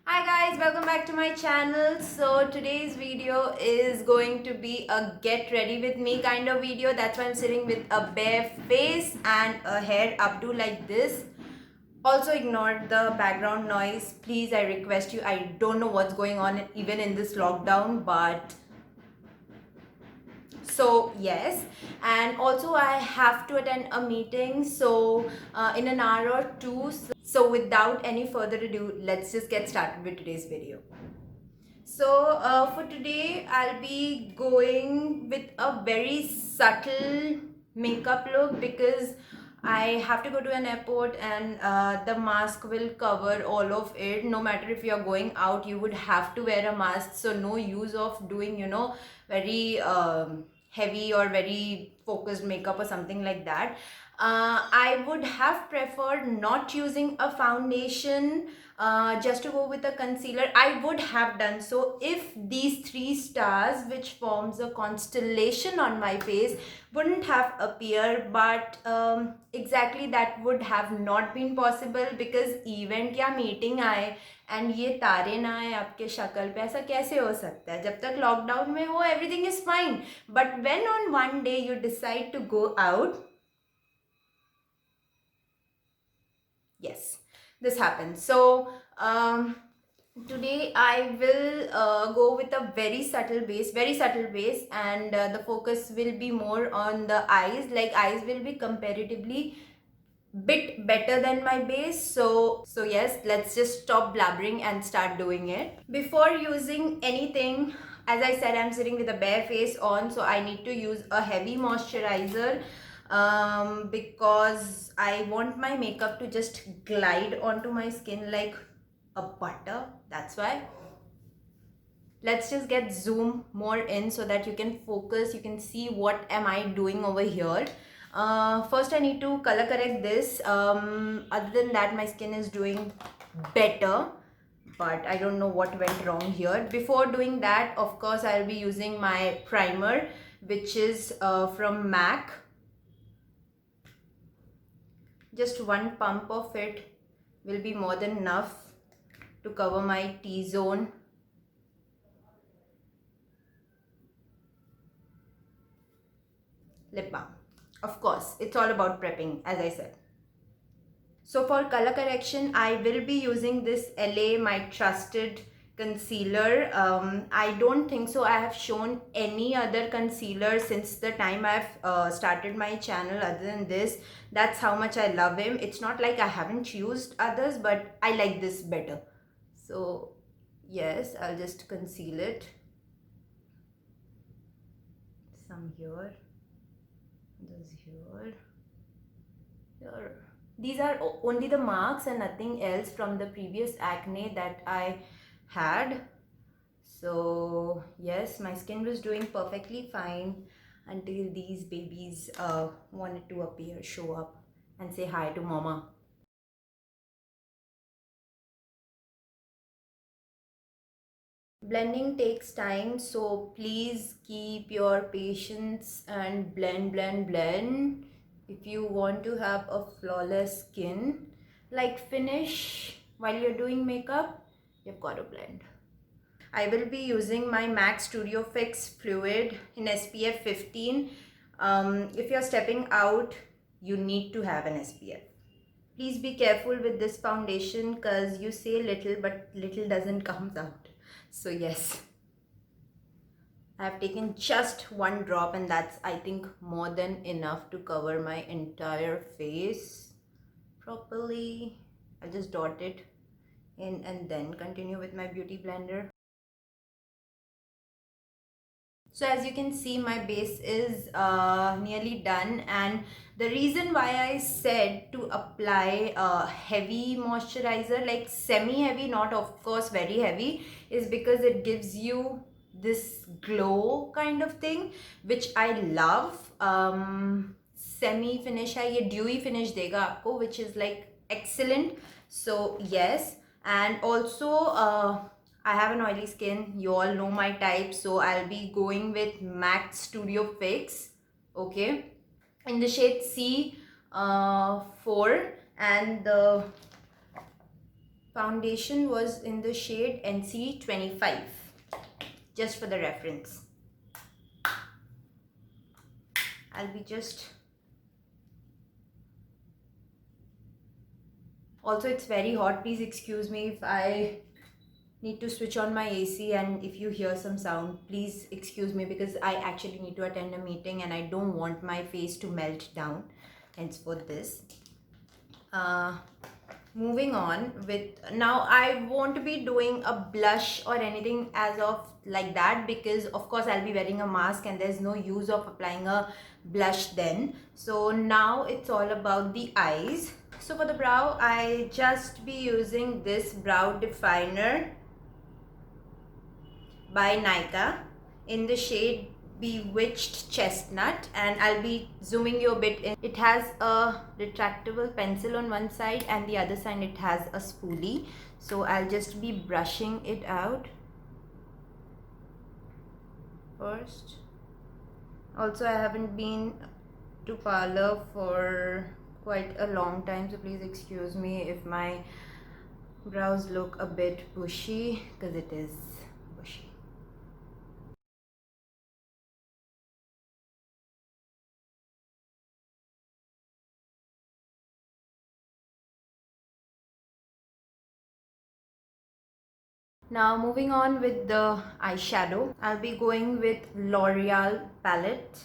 Hi guys, welcome back to my channel. So today's video is going to be a get ready with me kind of video. That's why I'm sitting with a bare face and a hair updo like this. Also ignore the background noise. Please, I request you. I don't know what's going on even in this lockdown, but so yes. And also I have to attend a meeting in an hour or two. So without any further ado, let's just get started with today's video. For today, I'll be going with a very subtle makeup look because I have to go to an airport and the mask will cover all of it. No matter if you're going out, you would have to wear a mask. So no use of doing, very heavy or very focused makeup or something like that. I would have preferred not using a foundation, just to go with a concealer. I would have done so if these three stars, which forms a constellation on my face, wouldn't have appeared. But exactly that would have not been possible because event या meeting आए and ये तारे ना आए आपके शक्ल पे, ऐसा कैसे हो सकता है? जब तक लॉकडाउन में हो everything is fine, but when on one day you decide to go out, yes, this happens. Today I will go with a very subtle base, and the focus will be more on the eyes. Like eyes will be comparatively bit better than my base. So yes, let's just stop blabbering and start doing it. Before using anything, as I said, I'm sitting with a bare face on, so I need to use a heavy moisturizer because I want my makeup to just glide onto my skin like a butter. That's why. Let's just get zoom more in so that you can focus, you can see what am I doing over here. First I need to color correct this. Other than that, my skin is doing better, but I don't know what went wrong here. Before doing that, of course, I'll be using my primer, which is from MAC. Just one pump of it will be more than enough to cover my T-zone. Lip balm. Of course, it's all about prepping, as I said. So for color correction, I will be using this LA My Trusted concealer. I don't think so I have shown any other concealer since the time I've started my channel other than this. That's how much I love him. It's not like I haven't used others, but I like this better. So yes, I'll just conceal it. Some here, those here, here. These are only the marks and nothing else from the previous acne that I had. So yes, my skin was doing perfectly fine until these babies wanted to show up and say hi to mama. Blending takes time, so please keep your patience and blend. If you want to have a flawless skin like finish while you're doing makeup, you've got to blend. I will be using my MAC Studio Fix Fluid in SPF 15. If you're stepping out, you need to have an SPF. Please be careful with this foundation because you say little but little doesn't come out. So yes, I have taken just one drop and that's, I think, more than enough to cover my entire face properly. I'll just dot it in and then continue with my beauty blender. So as you can see, my base is nearly done, and the reason why I said to apply a heavy moisturizer, like semi-heavy, not of course very heavy, is because it gives you this glow kind of thing, which I love. Semi finish hai, ye dewy finish dega aapko, which is like excellent. So yes, and also I have an oily skin. You all know my type, so I'll be going with MAC Studio Fix. Okay, in the shade C 4, and the Foundation was in the shade NC25, just for the reference. I'll be just... Also, it's very hot. Please excuse me if I need to switch on my AC and if you hear some sound, please excuse me, because I actually need to attend a meeting and I don't want my face to melt down. Hence for this. Moving on with, now I won't be doing a blush or anything as of like that, because of course I'll be wearing a mask and there's no use of applying a blush then. So now it's all about the eyes. So for the brow, I just be using this brow definer by Nykaa in the shade Bewitched Chestnut, and I'll be zooming you a bit in. It has a retractable pencil on one side and the other side it has a spoolie. So I'll just be brushing it out first. Also, I haven't been to parlor for quite a long time, so please excuse me if my brows look a bit bushy, because it is bushy. Now moving on with the eyeshadow, I'll be going with L'Oreal palette.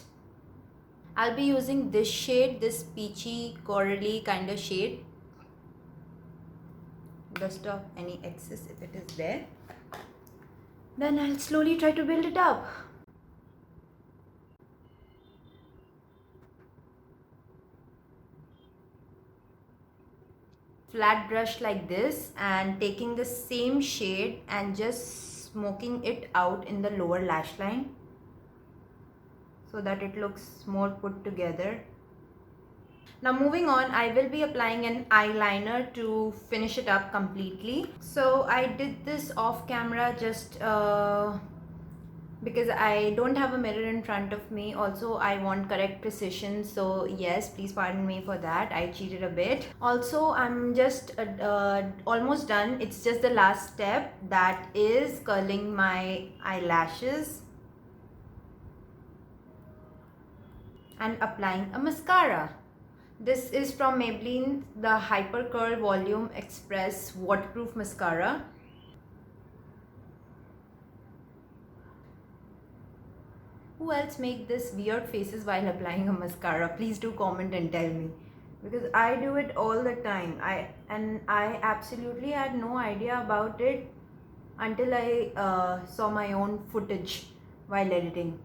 I'll be using this shade, this peachy corally kind of shade. Dust off any excess if it is there. Then I'll slowly try to build it up. Flat brush like this and taking the same shade and just smoking it out in the lower lash line so that it looks more put together. Now moving on, I will be applying an eyeliner to finish it up completely. So I did this off camera just because I don't have a mirror in front of me. Also, I want correct precision, so yes, please pardon me for that. I cheated a bit. Also, I'm just almost done. It's just the last step, that is curling my eyelashes and applying a mascara. This is from Maybelline, the Hyper Curl Volume Express Waterproof Mascara. Who else make this weird faces while applying a mascara? Please do comment and tell me, because I do it all the time. I absolutely had no idea about it until I saw my own footage while editing.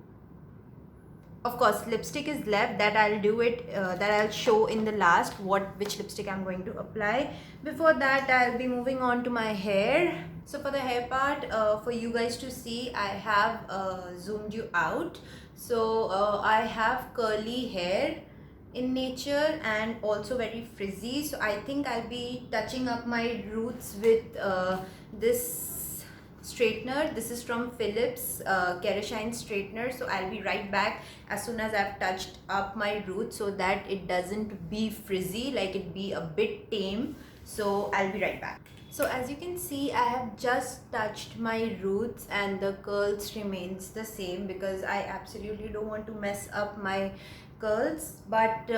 Of course, lipstick is left, that I'll do it, that I'll show in the last which lipstick I'm going to apply. Before that, I'll be moving on to my hair. So for the hair part, for you guys to see, I have zoomed you out. So I have curly hair in nature and also very frizzy. So I think I'll be touching up my roots with this straightener. This is from Philips Kerashine straightener. So I'll be right back as soon as I've touched up my roots so that it doesn't be frizzy, like it be a bit tame. So I'll be right back. So as you can see, I have just touched my roots and the curls remains the same because I absolutely don't want to mess up my curls. But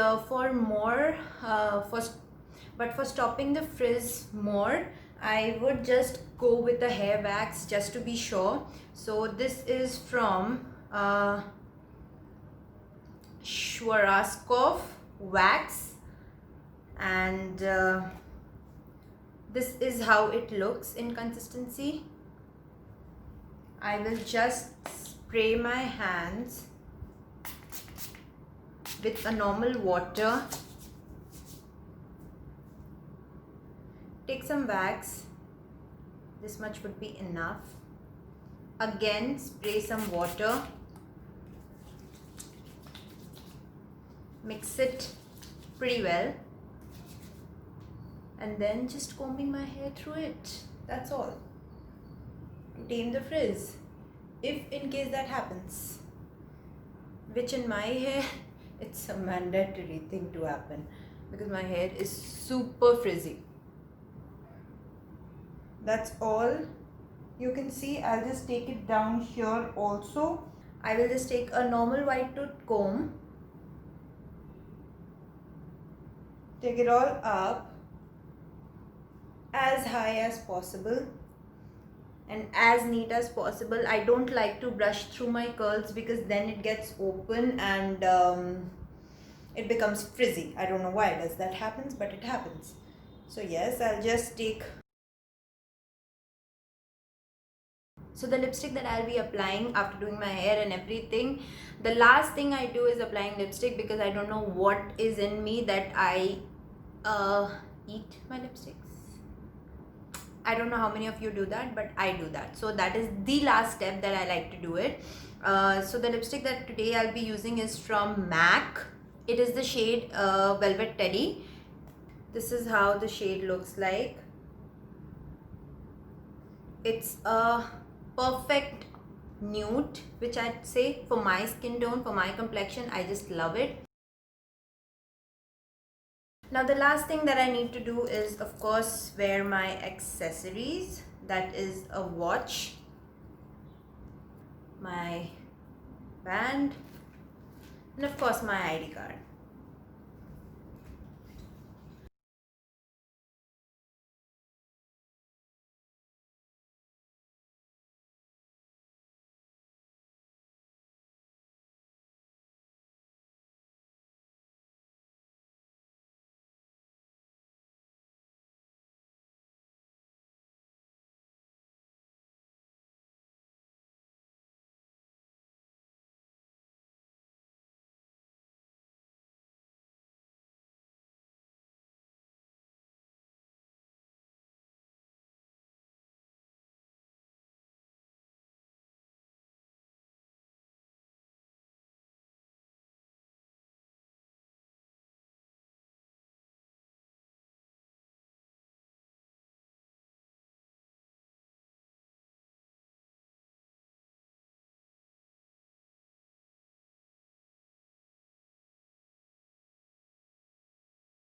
for stopping the frizz more, I would just go with the hair wax just to be sure. So this is from Swarovski wax, and this is how it looks in consistency. I will just spray my hands with a normal water. Take some wax, this much would be enough. Again, spray some water. Mix it pretty well. And then just combing my hair through it. That's all. To tame the frizz, if in case that happens. Which in my hair, it's a mandatory thing to happen because my hair is super frizzy. That's all. You can see I'll just take it down here also. I will just take a normal white tooth comb, take it all up as high as possible and as neat as possible. I don't like to brush through my curls because then it gets open and it becomes frizzy. I don't know why does that happens, but it happens. So yes, I'll just take. So the lipstick that I'll be applying after doing my hair and everything, the last thing I do is applying lipstick because I don't know what is in me that I eat my lipsticks. I don't know how many of you do that, but I do that. So that is the last step that I like to do it. So the lipstick that today I'll be using is from MAC. It is the shade Velvet Teddy. This is how the shade looks like. It's a perfect nude, which I'd say for my skin tone, for my complexion. I just love it. Now the last thing that I need to do is of course wear my accessories. That is a watch, my band, and of course my ID card.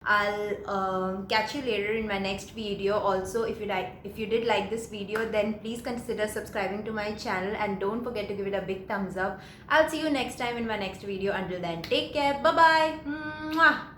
I'll catch you later in my next video. Also, if you did like this video, then please consider subscribing to my channel and don't forget to give it a big thumbs up. I'll see you next time in my next video. Until then, take care. Bye bye. Mwah.